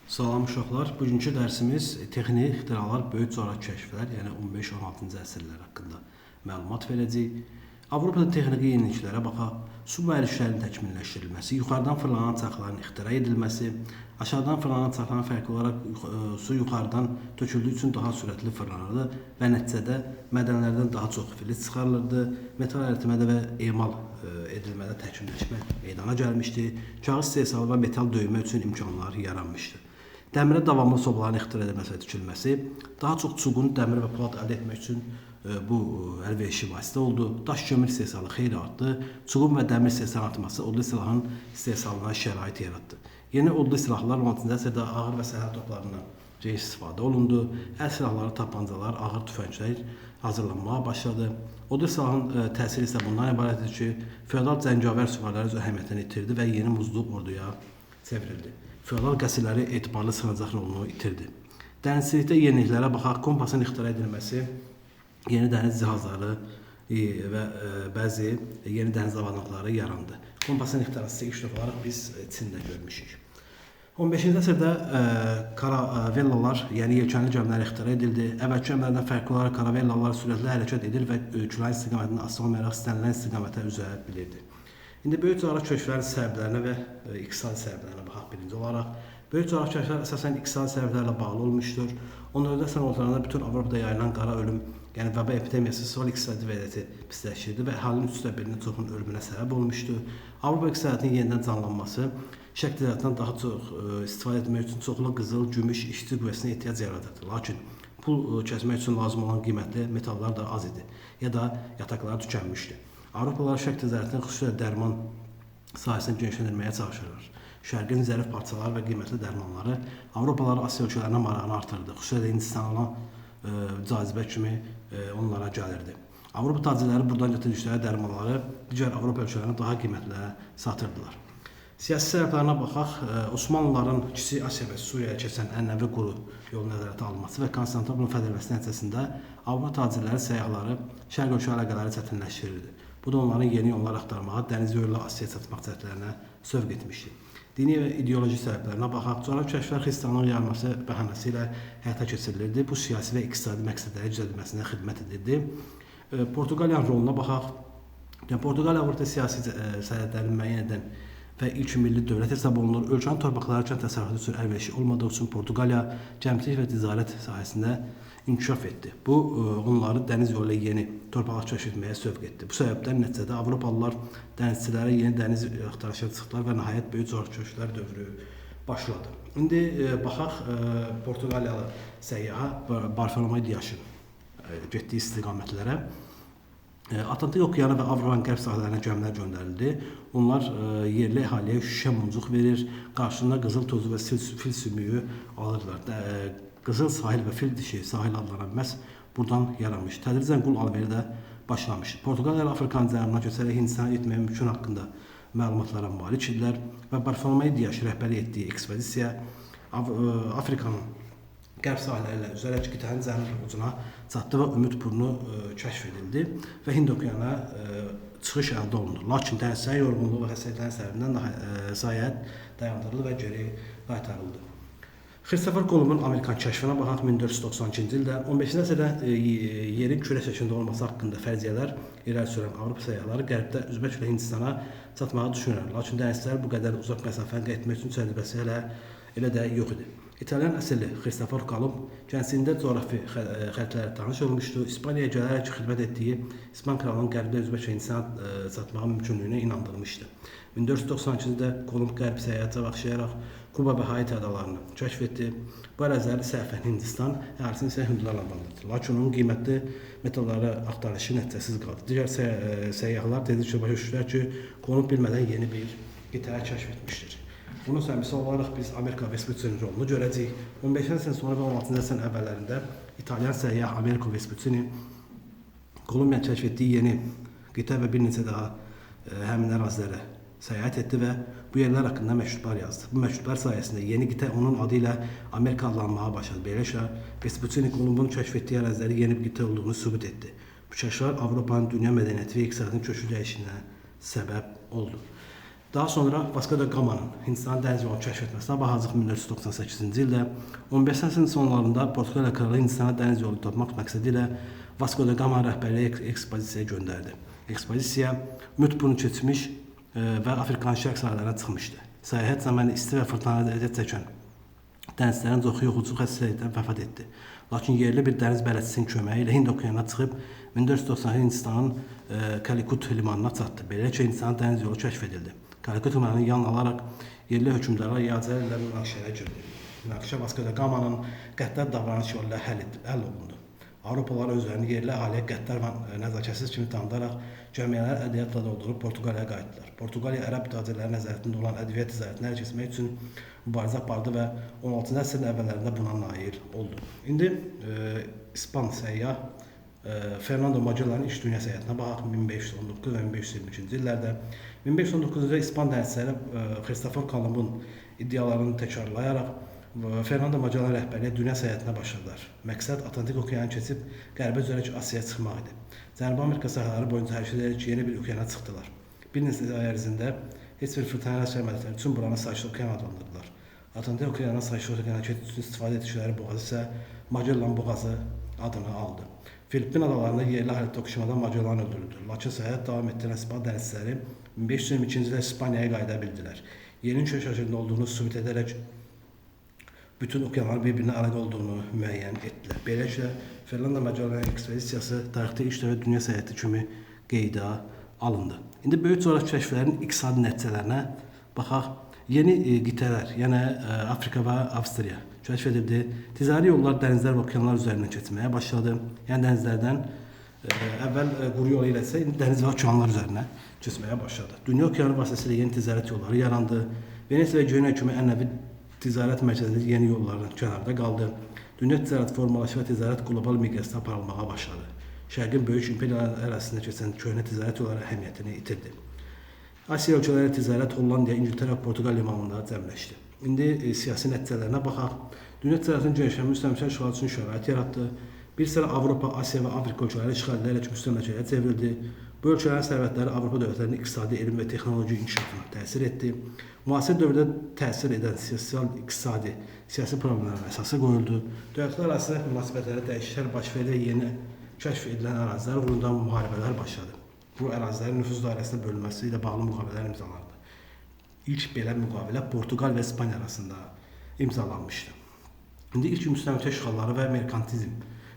Salam uşaqlar. Bugünkü dərsimiz texniki ixtiralar, böyük coğrafi kəşflər, yəni 15-16-cı əsrlər haqqında məlumat verəcək. Avropada texniki yeniliklərə baxaq. Su mühərriklərinin təkmilləşdirilməsi, yuxarıdan fırlanan çaxların ixtira edilməsi, aşağıdan fırlanan çaxların fərqli olaraq su yuxarıdan töküldüyü üçün daha sürətli fırlanırdı və nəticədə mədənlərdən daha çox filiz çıxarılırdı. Metal əritmədə və emal edilmədə təkmilləşmə meydana gəlmişdi. Kağız istehsalı və metal döymə üçün imkanlar yaranmışdı. Dəmirə davamlı sobaların ixtira edilməsi və tikilməsi daha çox çuğun, dəmir və polad əldə etmək üçün bu əlverişli vasitə oldu. Daş kömür istehsalı xeyli artdı. Çuğun və dəmir istehsalı artması odlu silahın istehsalına şərait yaratdı. Yeni odlu silahlar 16-cı əsrdə ağır və səhər toplarından geniş istifadə olundu. Əl silahları, tapancalar, ağır tüfənglər hazırlanmağa başladı. Odlu silahın təsiri isə bundan ibarətdir ki, feodal cəngavər süvariləri öz əhəmiyyətini itirdi və yeni muzlu orduya çevrildi. Feodal qəsrləri etibarlı sığınacaq rolunu itirdi. Dənizçilikdə yeniliklərə baxaq. Kompasın ixtira edilməsi, yeni dəniz cihazları və bəzi yeni dəniz avadanlıqları yarandı. Kompasın ixtirası ilk dəfə olaraq biz Çində görmüşük. 15-ci əsrdə karavellalar, yəni yelkənli gəmilər ixtira edildi. Əvvəlki gəmilərdən fərqli olaraq karavellalar sürətli hərəkət edir və küləyin istiqamətini asılı olmayaraq istənilən istiqamətə üzə bilirdi. İndi böyük coğrafi kəşflərin səbəblərinə və iqtisadi səbəblərinə baxaq. Birinci olaraq, böyük coğrafi kəşflər əsasən iqtisadi səbəblərlə bağlı olmuşdur. 14-cü əsrin ortalarında bütün Avropada yayılan qara ölüm, yəni vəba epidemiyası sol iqtisadi vəziyyəti pisləşdirdi və əhalinin 3/4-nin çoxunun ölümünə səbəb olmuşdu. Avropa iqtisadiyyatının yenidən canlanması şərq ticarətindən daha çox istifadə etmək üçün çoxlu qızıl, gümüş, işçi qüvvəsinə ehtiyac yaradırdı. Lakin pul kəsmək üçün lazım olan qiymətli metallar da az idi ya da yataqları tükənmişdi. Avropalılar şərq ticarətinin xüsusilə dərman sahəsini genişləndirməyə çalışırlar. Şərqin zərif parçaları və qiymətli dərmanları Avropalılar Asiya ölkələrinə marağını artırdı. Xüsusilə Hindistana olan cazibə kimi onlara gəlirdi. Avropa tacirləri buradan götürdükləri dərmanları digər Avropa ölkələrinə daha qiymətlərə satırdılar. Siyasi səbəblərinə baxaq. Osmanlıların Kiçik Asiya və Suriyaya keçən ənənəvi quru yolu nəzarətə alınması və Konstantinopolun fədəlməsi nəticəsində Avropa tacirləri səyyahları şərq ölkə əlaqələri çətinləşdirirdi. Bu da onların yeni yollar axtarmağa, dəniz yolu ilə Asiyaya çatmaq cəhdlərinə sövq etmişdi. Dini və ideoloji səbəblərinə baxaq. Coğrafi kəşflər xristianlığın yayılması bəhanəsi ilə həyata keçirilirdi. Bu siyasi və iqtisadi məqsədlərin düzəldilməsinə xidmət edirdi. Portuqaliyanın roluna baxaq. Portuqaliya Avropada siyasi sərhədlərini müəyyən edən və ilk milli dövlət hesab olunur. Ölkənin torpaqları kənd təsərrüfatı üçün əlverişli olmadığı üçün Portuqaliya gəmiçilik və ticarət sahəsində inkişaf etdi. Bu, onları dəniz yolu ilə yeni torpaqlar kəşf etməyə sövq etdi. Bu səbəbdən nəticədə Avropalılar dənizçilərə yeni dəniz axtarışına çıxdılar və nəhayət böyük coğrafi kəşflər dövrü başladı. İndi baxaq Portuqaliyalı səyyaha Bartolomeu Dias'ın getdiyi istiqamətlərə. Atlantik okeanı və Avropanın qərb sahələrinə gəmilər göndərildi. Onlar yerli əhaliyə şüşə muncuq verir, qarşılığında qızıl tozu və fil sümüyü alırlar. Qızıl sahil və fil dişi sahil adlanan məhz buradan yaranmış. Tədricən qul alveri də başlamış. Portuqaliya ilə Afrikanın cənubuna köçərək Hindistana getməyə mümkün haqqında məlumatlara malik idilər və Bartolomeu Dias rəhbərlik etdiyi ekspedisiya Afrikanın qərb sahilləri ilə üzərək qitənin cənub ucuna çatdı və Ümid burnu kəşf edildi və Hind okeanına çıxış əldə olundu. Lakin dənizçilərin yorğunluğu və xəstəliklərin səbəbindən səyahət dayandırıldı və geri qaytarıldı. Christopher Columbun Amerikan kəşfinə baxaq. 1492-ci ildə 15-ci əsrdə yerin kürə şəklində olması haqqında fərziyyələr irəli sürən Avropa səyyahları qərbdə Üzbək və Hindistana çatmağı düşünürlər. Lakin dənizçilər bu qədər uzaq məsafəni qət etmək üçün təcrübəsi elə də yox idi. İtalyan əsilli Christopher Columb gəncliyində coğrafi xəritələrlə tanış olmuşdu. İspaniyaya gələrək xidmət etdiyi İspan kralının qərbdə Üzbək və Hindistana çatmağı mümkünlüyünə inandırmışdı. 1492-ci ildə Columb qərb səyahətə başlayaraq Kuba və Haiti adalarını kəşf etdi. Bu əraziləri səhvən Hindistan, ərazisini isə hindlilərlə bağladı. Lakin onun qiymətli metalları axtarışı nəticəsiz qaldı. Digər səyyahlar tezliklə başa düşdülər ki, Columb bilmədən yeni bir qitə kəşf etmişdir. Bunun misal olaraq biz Amerika Vespucci'nin rolunu görəcəyik. 15-ci əsrin sonu və 16-cı əsrin əvvəllərində İtalyan səyyah Americo Vespucci Kolumbiyanın kəşf etdiyi yeni qitə və bir neçə daha həmin ərazilərə səyahət etdi və bu yerlər haqqında məktublar yazdı. Bu məktublar sayəsində yeni qitə onun adı ilə Amerika adlanmağa başladı. Beləliklə, Vespucci Kolumbun kəşf etdiyi əraziləri yeni bir qitə olduğunu sübut etdi. Bu kəşflər Avropanın dünya mədəniyyəti və iqtisadının köklü dəyişikliğinə səbəb oldu. Daha sonra Vasco da Gama'nın Hindistan dəniz yolu kəşf etməsinə baxacaq 1498-ci ildə 15-ci əsrin sonlarında Portuqaliya kralı Hindistana dəniz yolu tapmaq məqsədi ilə Vasco da Gama rəhbərliyi ekspedisiyaya göndərdi. Ekspedisiya Mutbunu keçmiş və Afrikanın şərq sahələrinə çıxmışdı. Səyahət zamanı isti və fırtınalı əziyyət çəkən dənizçilərin çoxu yoxucu xəstəlikdən vəfat etdi. Lakin yerli bir dəniz bələdçisinin köməyi ilə Hind okeanına çıxıb 1490-cı Hindistanın Kalikut limanına çatdı. Beləliklə Hindistanın dəniz yolu kəşf edildi. Kalikut limanını yan alaraq yerli hökmdarlar yazılar ilə münaqişəyə girdi. Münaqişə Vasco da Gama'nın qəddar davranış yolu ilə həll olundu. Avropalılar özlərini yerli əhaliyə qəddar və nəzakətsiz kimi tanıdaraq cəmiyyələri ədiyyatla doldurub Portuqaliyaya qayıtdılar. Portuqaliya ərəb tacirləri nəzarətində olan ədviyyat ticarətinə əl keçmək üçün mübarizə apardı və 16-cı əsrin əvvəllərində buna nail oldu. İndi İspan səyyah Fernando Magellan'ın iç dünya səyahətinə baxaq 1519 və 1522-ci illərdə. 1519-cu ildə İspan dənizçiləri Christopher Columbun iddialarını təkrarlayaraq Fernando Magellan rəhbərliyə dünya səyahətinə başladılar. Məqsəd Atlantik okeanı keçib qərbə üzərək Asiyaya çıxmaq idi. Cənubi Amerika sahələri boyunca hərəkət edərək yeni bir okeana çıxdılar. Bir neçə ay ərzində heç bir fırtına yaşamədikləri üçün buranı Sakit okean adlandırdılar. Atlantik okeanına Sakit okeana keçid üçün istifadə etdikləri boğaz isə Magellan boğazı adını aldı. Filippin adalarında yerli əhali toqquşmadan Magellan öldürüldü. Lakin səyahət davam etdirən İspan dənizçiləri 1522-ci ildə İspaniyaya qayıda bildilər. Yerin çöl şəkildə olduğunu sübut edərək bütün okeanların bir-birinə əlaqə olduğunu müəyyən etdilər. Beləliklə, Fernando Magellan ekspedisiyası tarixdə ilk dəfə dünya səyahəti kimi qeydə alındı. İndi böyük coğrafi kəşflərin iqtisadi nəticələrinə baxaq. Yeni qitələr, yəni Afrika və Avstriya kəşf edildi. Ticari yollar dənizlər və okeanlar üzərindən keçməyə başladı. Yəni dənizlərdən əvvəl quru yolu ilə isə dəniz və okeanlar üzərinə keçməyə başladı. Dünya okeanı vasitəsilə yeni ticarət yolları yarandı. Venesiya və Göyönə kimi ənənəvi ticarət mərkəzində yeni yolların kənarda qaldı. Dünya ticarət formalaşdı və ticarət qlobal miqyasda aparılmağa başladı. Şərqin böyük imperiyalar arasında keçən köhnə ticarət yolları əhəmiyyətini itirdi. Asiya ölkələri ticarət Hollandiya, İngiltərə və Portuqal limanında cəmləşdi. İndi siyasi nəticələrinə baxaq. Dünya ticarətinin genişlənmə müstəmləkə işğalı üçün şərait yaratdı. Bir sıra Avropa, Asiya və Afrika ölkələri işğal edilərək müstəmləkəyə çevrildi. Bu ölkələrin sərvətləri Avropa dövlətlərinin iqtisadi, elm və texnoloji inkişafına təsir etdi. Müasir dövrdə təsir edən sosial-iqtisadi, siyasi problemlərin əsası qoyuldu. Dövlətlər arasında münasibətlərdə dəyişikliklər baş verdi və yeni kəşf edilən ərazilər uğrunda müharibələr başladı. Bu ərazilərin nüfuz dairəsində bölünməsi ilə bağlı müqavilələr imzalandı. İlk belə müqavilə Portuqal və İspaniya arasında imzalanmışdı. İndi ilk müstəmləkə işğalları və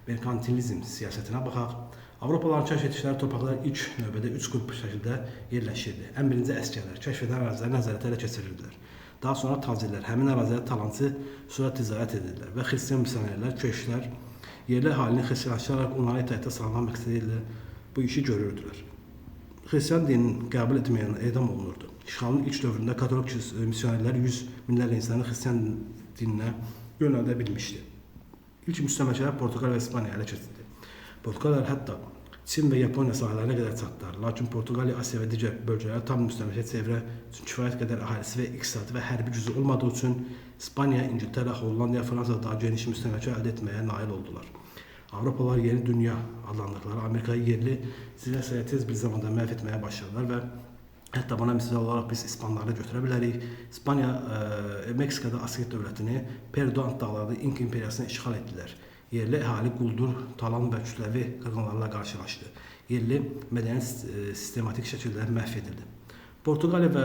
merkantilizm siyasətinə baxaq. Avropalıların kəşf etdikləri torpaqlar ilk növbədə 3 qrup şəkildə yerləşirdi. Ən birinci əsgərlər kəşf edən əraziləri nəzarətə ələ keçirirdilər. Daha sonra tacirlər həmin ərazilərə talançı sürət ticarət edirdilər və xristian misionerlər, köşklər yerli əhalini xristianlaşdıraraq onlara itaətə salmaq məqsədi ilə bu işi görürdülər. Xristian dinini qəbul etməyənlər edam olunurdu. İşğalın ilk dövründə katolik misionerlər 100 minlərlə insanı xristian dininə yönəldə bilmişdi. İlk müstəmləkələr Portuqal və İspaniya ələ keçirdi. Portuqallar hətta Çin və Yaponiya sahələrinə qədər çatdılar. Lakin Portuqaliya Asiya və digər bölgələrə tam müstəmləkə çevirə üçün kifayət qədər əhalisi və iqtisadi və hərbi gücü olmadığı üçün İspaniya, İngiltərə, Hollandiya, Fransa daha geniş müstəmləkə əldə etməyə nail oldular. Avropalılar yeni dünya adlandırdılar. Amerikayı yerli zibiləsilə tez bir zamanda məhv etməyə başladılar və hətta buna misal olaraq biz İspanları götürə bilərik. İspaniya Meksikada Aztec dövlətini Perduan dağlarda İnka imperiyasına işğal etdilər. Yerli əhali quldur, talan və kütləvi qırğınlarla qarşılaşdı. Yerli mədəniyyət sistematik şəkildə məhv edildi. Portuqaliya və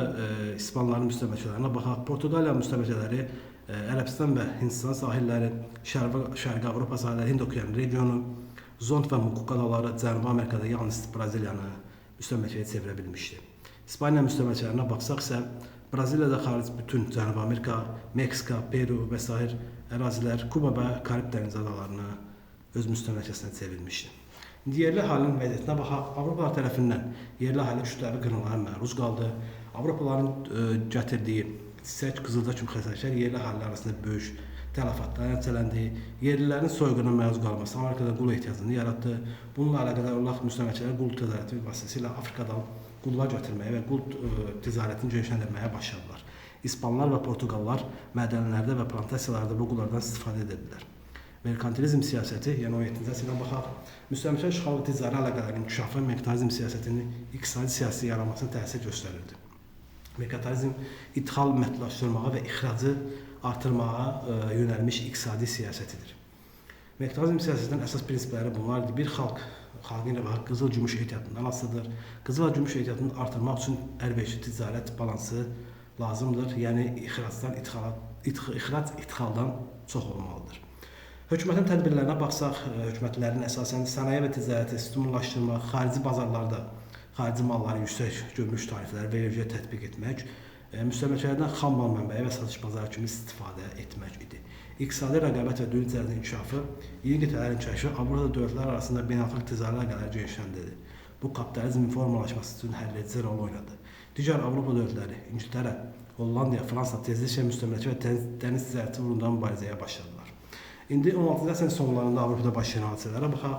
İspanların müstəmləkələrinə baxaq. Portuqaliya müstəmləkələri Ərəbistan və Hindistan sahilləri, Şərqi Avropa sahilləri, Hind okeanı regionu, Zond və Mukuk adaları, Cənubi Amerikada yalnız Braziliyanı müstəmləkəyə çevirə bilmişdi. İspaniya müstəmləkələrinə baxsaq isə Braziliyada xaric bütün Cənubi Amerika, Meksika, Peru və sair ərazilər Kuba və Karib dəniz adalarını öz müstəmləkəsinə çevirmişdi. İndi yerli əhalinin vəziyyətinə baxaq. Avropalılar tərəfindən yerli əhali kütləvi qırğınlara məruz qaldı. Avropalıların gətirdiyi çiçək, qızılca kimi xəsarətlər yerli əhalilər arasında böyük tələfatlar nəticələndi. Yerlilərin soyğuna məruz qalması Amerikada qul ehtiyacını yaratdı. Bununla əlaqədar olaraq müstəmləkələr qul ticarəti vasitəsilə Afrikadan qullar götürməyə və qul ticarətini genişləndirməyə başladılar. İspanlar və Portuqallar mədənlərdə və plantasiyalarda bu qullardan istifadə edirdilər. Merkantilizm siyasəti, yəni 17-ci əsrə baxaq, müstəmləkə işğal və ticari əlaqələrin inkişafı merkantilizm siyasətinin iqtisadi siyasi yaranmasına təsir göstərirdi. Merkantilizm idxal məhdudlaşdırmağa və ixracı artırmağa yönəlmiş iqtisadi siyasətidir. Merkantilizm siyasətinin əsas prinsipləri bunlardır. Bir xalq, xalqın rəvahi qızıl gümüş ehtiyatından asılıdır. Qızıl və gümüş ehtiyatını artırmaq üçün əlverişli ticarət balansı lazımdır. Yəni ixrac idxaldan çox olmalıdır. Hökumətin tədbirlərinə baxsaq, hökumətlərin əsasən sənaye və ticarəti stimullaşdırmaq, xarici bazarlarda xarici malları yüksək gümrük tarifləri və vergiyə tətbiq etmək, müstəmləkələrdən xam mal mənbəyi və satış bazarı kimi istifadə etmək idi. İqtisadi rəqabət və dünya ticarətinin inkişafı, yeni qitələrin kəşfi Avropa dövlətləri arasında beynəlxalq ticarət əlaqələri genişləndirdi. Bu kapitalizmin formalaşması üçün həlledici rol oynadı. Digər Avropa dövlətləri, İngiltərə, Hollandiya, Fransa tezliklə müstəmləkə və dəniz ticarəti uğrunda mübarizəyə başladılar. İndi 16-cı əsrin sonlarında Avropada baş verən hadisələrə baxaq.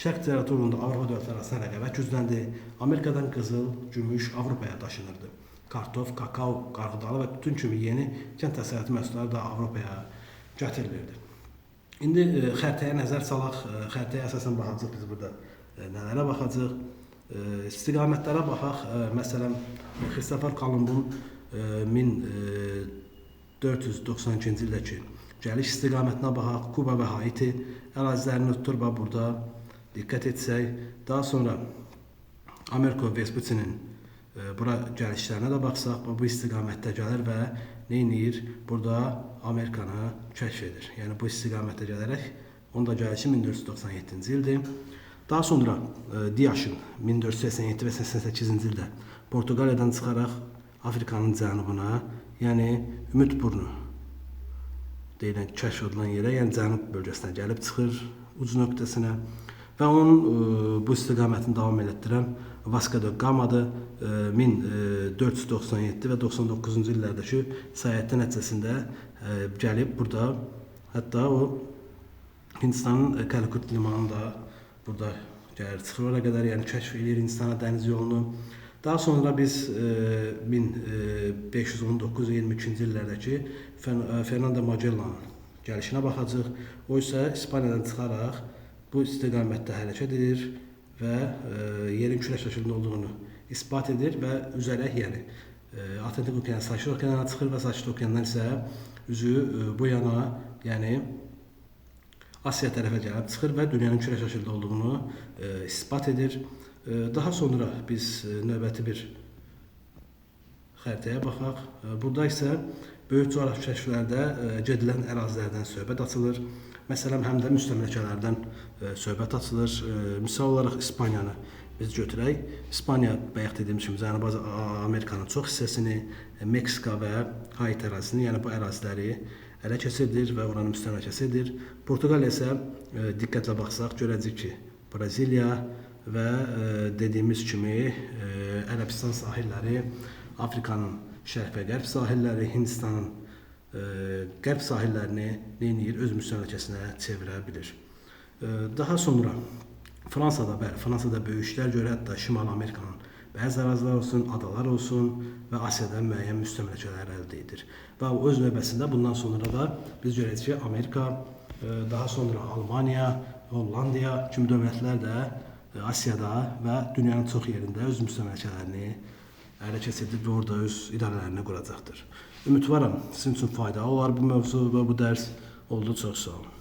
Şərq ticarəti uğrunda Avropa dövlətləri arasında rəqabət gücləndi. Amerikadan qızıl, gümüş Avropaya daşınırdı. Kartof, kakao, qarğıdalı və tütün kimi yeni kənd təsərrüfatı məhsulları da Avropaya gətirilirdi. İndi xəritəyə nəzər salaq. Xəritəyə əsasən baxacaq biz burada nələrə baxacaq. İstiqamətlərə baxaq. Məsələn, Kristofer Kolumbun 1492-ci ildəki gəliş istiqamətinə baxaq. Kuba və Haiti ərazilərini tutur və burada diqqət etsək. Daha sonra Amerika Vespucci'nin bura gəlişlərinə də baxsaq, bu istiqamətdə gəlir və neynir? Burada Amerikanı kəşf edir. Yəni bu istiqamətdə gələrək, onun da gəlişi 1497-ci ildir. Daha sonra Diaşın 1487 və 88-ci ildə Portuqaliyadan çıxaraq Afrikanın cənubuna, yəni Ümid burnu deyilən kəşf edilen yerə, yəni cənub bölgəsinə gəlib çıxır uc nöqtəsinə və onun bu istiqamətini davam etdirən Vasco da Gama'da 1497 və 99-cu illərdəki səyahətlər nəticəsində gəlib burada, hətta o Hindistanın Kalikut limanını da burada gəlir çıxır ora qədər, yəni kəşf edir Hindistana dəniz yolunu. Daha sonra biz 1519-22-ci illərdəki Fernando Magellan'ın gəlişinə baxacaq. O isə İspaniyadan çıxaraq bu istiqamətdə hərəkət edir və yerin kürə şəklində olduğunu isbat edir və üzərək, yəni Atlantik okeanı Sakit okeanına çıxır və Sakit okeandan isə üzü bu yana, yəni Asiya tərəfə gəlib çıxır və dünyanın kürə şəklində olduğunu isbat edir. Daha sonra biz növbəti bir xəritəyə baxaq. Burada isə böyük coğrafi kəşflərdə gedilən ərazilərdən söhbət açılır. Məsələn, həm də müstəmləkələrdən söhbət açılır. Misal olaraq İspaniyanı biz götürək. İspaniya, bayaq dediyimiz kimi, Cənubi Amerikanın çox hissəsini, Meksika və Haiti ərazisini, yəni bu əraziləri ələ keçirdir və oranın müstəmləkəsi edir. Portuqaliya isə diqqətlə baxsaq görəcək ki, Braziliya və dediyimiz kimi Ərəbistan sahilləri, Afrikanın şərq və qərb sahilləri, Hindistanın qərb sahillərini neynir? Öz müstəmləkəsinə çevirə bilir. Daha sonra Fransada, Fransada böyük işlər görür, hətta Şimal Amerikanın bəzi ərazilər olsun, adalar olsun və Asiyada müəyyən müstəmləkələr əldə edir. Və öz növbəsində bundan sonra da biz görəcəyik ki, Amerika, daha sonra Almaniya, Hollandiya kimi dövlətlər də Asiyada və dünyanın çox yerində öz müstəmləkələrini ələ keçirdir və orada öz idarələrini quracaqdır. Ümidvaram sizin üçün faydalı olar bu mövzu və bu dərs oldu. Çox sağ olun.